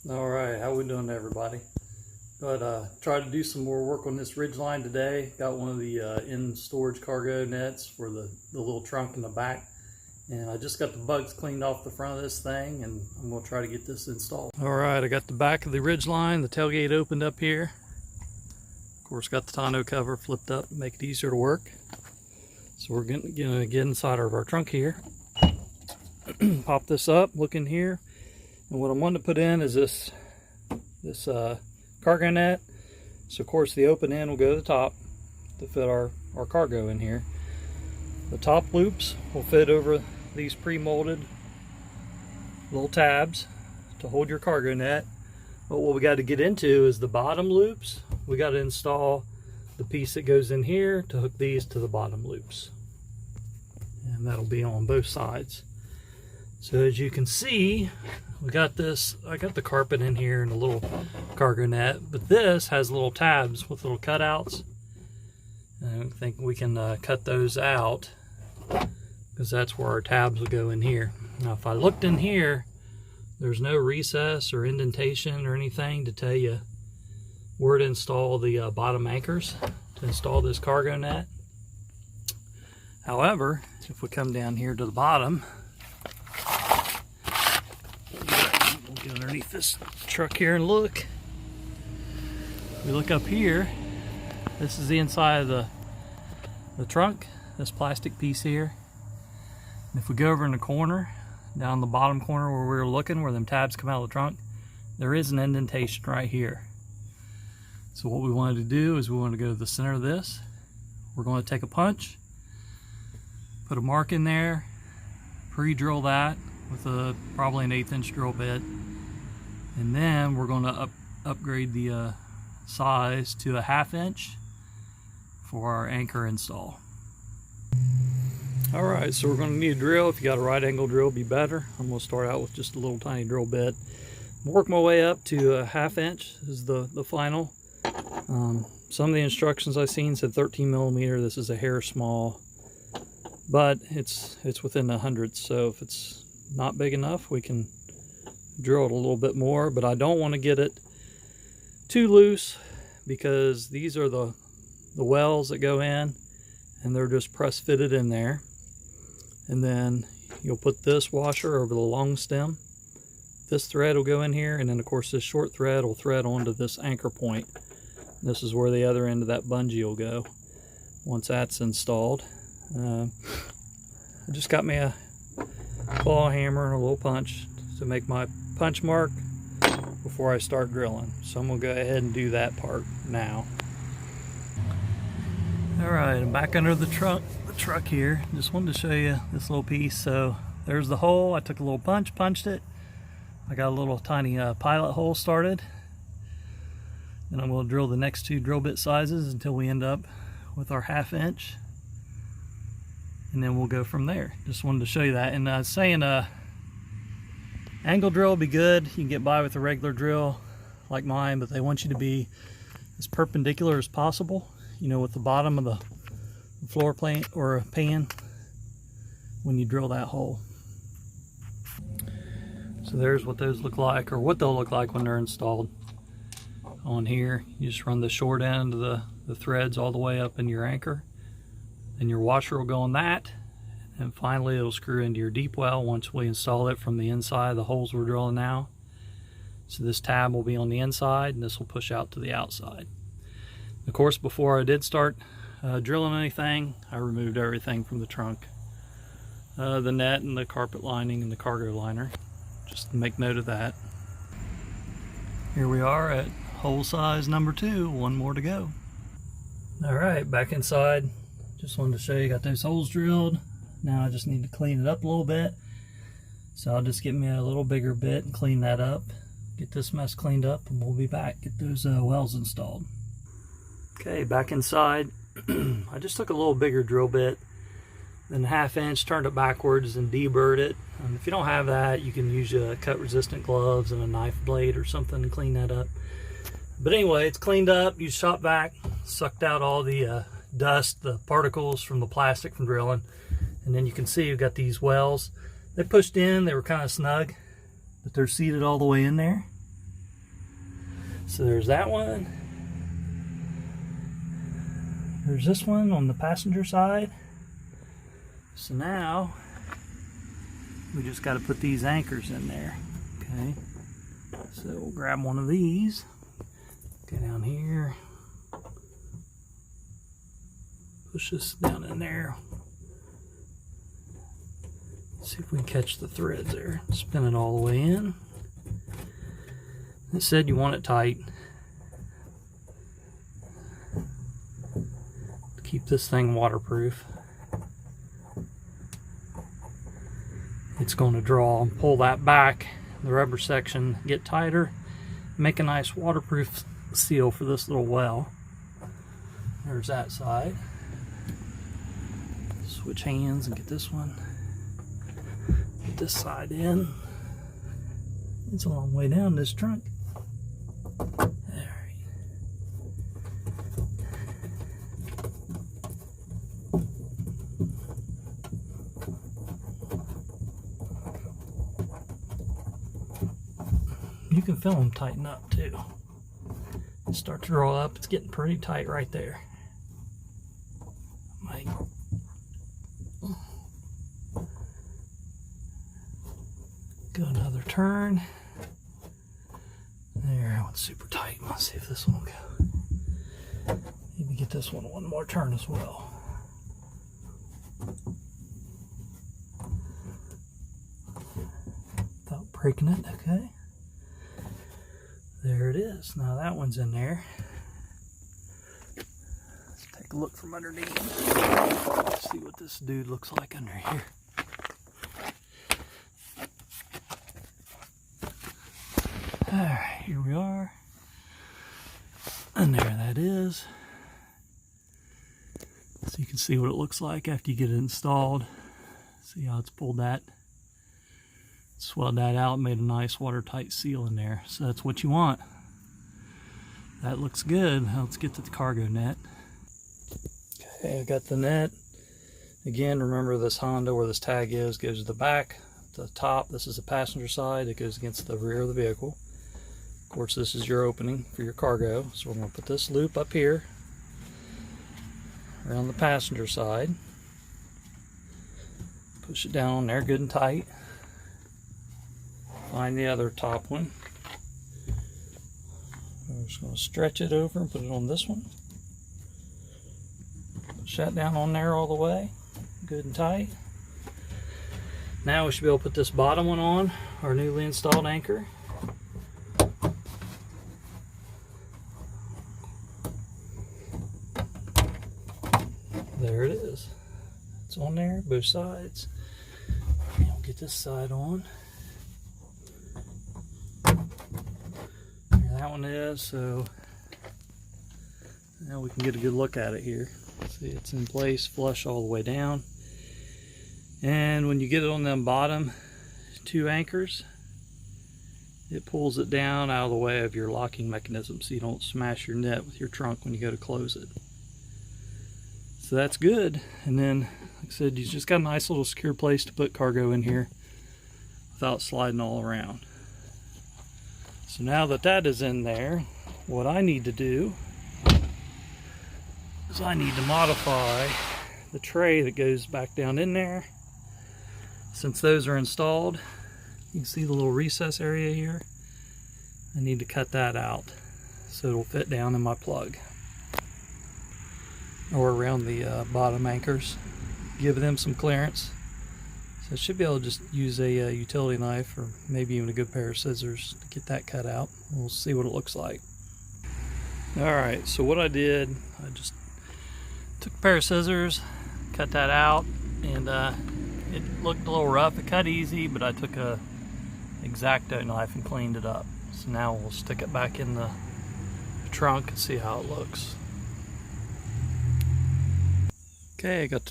All right, how we doing, everybody? But tried to do some more work on this Ridgeline today. Got one of the in-storage cargo nets for the little trunk in the back, and I just got the bugs cleaned off the front of this thing, and I'm going to try to get this installed. All right, I got the back of the Ridgeline, the tailgate opened up here. Of course, got the tonneau cover flipped up to make it easier to work. So we're going to get inside of our trunk here. Pop this up, look in here. And what I'm wanting to put in is this cargo net. So of course the open end will go to the top to fit our cargo in here. The top loops will fit over these pre-molded little tabs to hold your cargo net. But what we got to get into is the bottom loops. We got to install the piece that goes in here to hook these to the bottom loops. And that'll be on both sides. So as you can see, we got this, I got the carpet in here and a little cargo net, but this has little tabs with little cutouts. And I think we can cut those out because that's where our tabs will go in here. Now if I looked in here, there's no recess or indentation or anything to tell you where to install the bottom anchors to install this cargo net. However, if we come down here to the bottom, we'll get underneath this truck here and look. We look up here, this is the inside of the trunk, this plastic piece here. And if we go over in the corner, down the bottom corner where we were looking, where them tabs come out of the trunk, there is an indentation right here. So what we wanted to do is we want to go to the center of this. We're going to take a punch, put a mark in there, pre-drill that with probably an 1/8 inch drill bit, and then we're going to upgrade the size to a 1/2 inch for our anchor install. Alright, so we're going to need a drill. If you got a right angle drill, it'd be better. I'm going to start out with just a little tiny drill bit. Work my way up to a 1/2 inch is the final. Some of the instructions I've seen said 13 millimeter. This is a hair small, but it's within the hundredths. So if it's not big enough, we can drill it a little bit more. But I don't want to get it too loose because these are the wells that go in, and they're just press fitted in there. And then you'll put this washer over the long stem. This thread will go in here, and then of course this short thread will thread onto this anchor point. This is where the other end of that bungee will go once that's installed. I just got me a claw hammer and a little punch to make my punch mark before I start drilling. So I'm going to go ahead and do that part now. Alright, I'm back under the truck here. Just wanted to show you this little piece. So there's the hole. I took a little punch, punched it. I got a little tiny pilot hole started. And I'm going to drill the next two drill bit sizes until we end up with our 1/2 inch. And then we'll go from there. Just wanted to show you that. And I was saying angle drill will be good. You can get by with a regular drill like mine, but they want you to be as perpendicular as possible, you know, with the bottom of the floor plate or pan when you drill that hole. So there's what those look like, or what they'll look like when they're installed. On here, you just run the short end of the threads all the way up in your anchor. Then your washer will go on that, and finally it'll screw into your deep well once we install it from the inside of the holes we're drilling now. So this tab will be on the inside, and this will push out to the outside. Of course, before I did start drilling anything, I removed everything from the trunk. The net and the carpet lining and the cargo liner. Just make note of that. Here we are at hole size number 2, one more to go. Alright, back inside. Just wanted to show you, got those holes drilled. Now I just need to clean it up a little bit. So I'll just get me a little bigger bit and clean that up. Get this mess cleaned up, and we'll be back. Get those wells installed. Okay, back inside. I just took a little bigger drill bit than 1/2 inch, turned it backwards and deburred it. If you don't have that, you can use cut resistant gloves and a knife blade or something to clean that up. But anyway, it's cleaned up. You shot back, sucked out all the dust, the particles from the plastic from drilling. And then you can see you've got these wells. They pushed in, they were kind of snug, but they're seated all the way in there. So there's that one. There's this one on the passenger side. So now we just got to put these anchors in there. Okay. So we'll grab one of these. Go down here. Push this down in there. See if we can catch the threads there. Spin it all the way in. It said you want it tight. Keep this thing waterproof. It's going to draw and pull that back, the rubber section, get tighter, make a nice waterproof seal for this little well. There's that side. Switch hands and get this one. Get this side in. It's a long way down this trunk. There. You can feel them tighten up too. Start to roll up. It's getting pretty tight right there. Might go another turn. There, that one's super tight. Let's see if this one will go. Maybe get this one more turn as well. Without breaking it, okay. There it is. Now that one's in there. Let's take a look from underneath. Let's see what this dude looks like under here. Alright, here we are. And there that is. So you can see what it looks like after you get it installed. See how it's pulled that. Swelled that out, made a nice watertight seal in there. So that's what you want. That looks good. Now let's get to the cargo net. Okay, I got the net. Again, remember this Honda where this tag is goes to the back, the top. This is the passenger side. It goes against the rear of the vehicle. Of course, this is your opening for your cargo. So we're going to put this loop up here around the passenger side. Push it down on there good and tight. Find the other top one. I'm just going to stretch it over and put it on this one. Push that down on there all the way, good and tight. Now we should be able to put this bottom one on, our newly installed anchor. There it is. It's on there, both sides. And we'll get this side on. That one is, so now we can get a good look at it here. See, it's in place, flush all the way down. And when you get it on them bottom two anchors, it pulls it down out of the way of your locking mechanism so you don't smash your net with your trunk when you go to close it. So that's good. And then, like I said, you just got a nice little secure place to put cargo in here without sliding all around. So now that that is in there, what I need to do is I need to modify the tray that goes back down in there. Since those are installed, you can see the little recess area here. I need to cut that out so it'll fit down in my plug or around the bottom anchors. Give them some clearance. So I should be able to just use a utility knife or maybe even a good pair of scissors to get that cut out. We'll see what it looks like. Alright, so what I did, I just took a pair of scissors, cut that out, and it looked a little rough. It cut easy, but I took a X-Acto knife and cleaned it up. So now we'll stick it back in the trunk and see how it looks. Okay, I got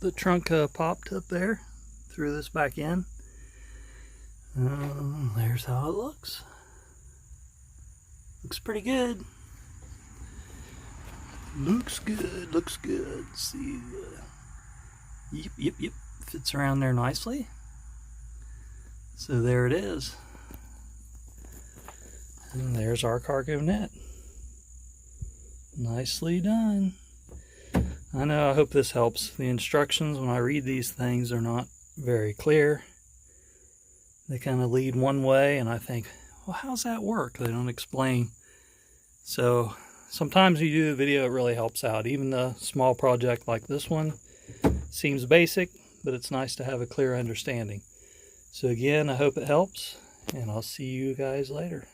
the trunk popped up there. Threw this back in. There's how it looks. Looks pretty good. Looks good, looks good. See, yep. Fits around there nicely. So there it is. And there's our cargo net. Nicely done. I know, I hope this helps. The instructions, when I read these things, are not very clear. They kind of lead one way, and I think, well, how's that work? They don't explain. So sometimes you do the video, it really helps out. Even a small project like this one seems basic, but it's nice to have a clear understanding. So again, I hope it helps, and I'll see you guys later.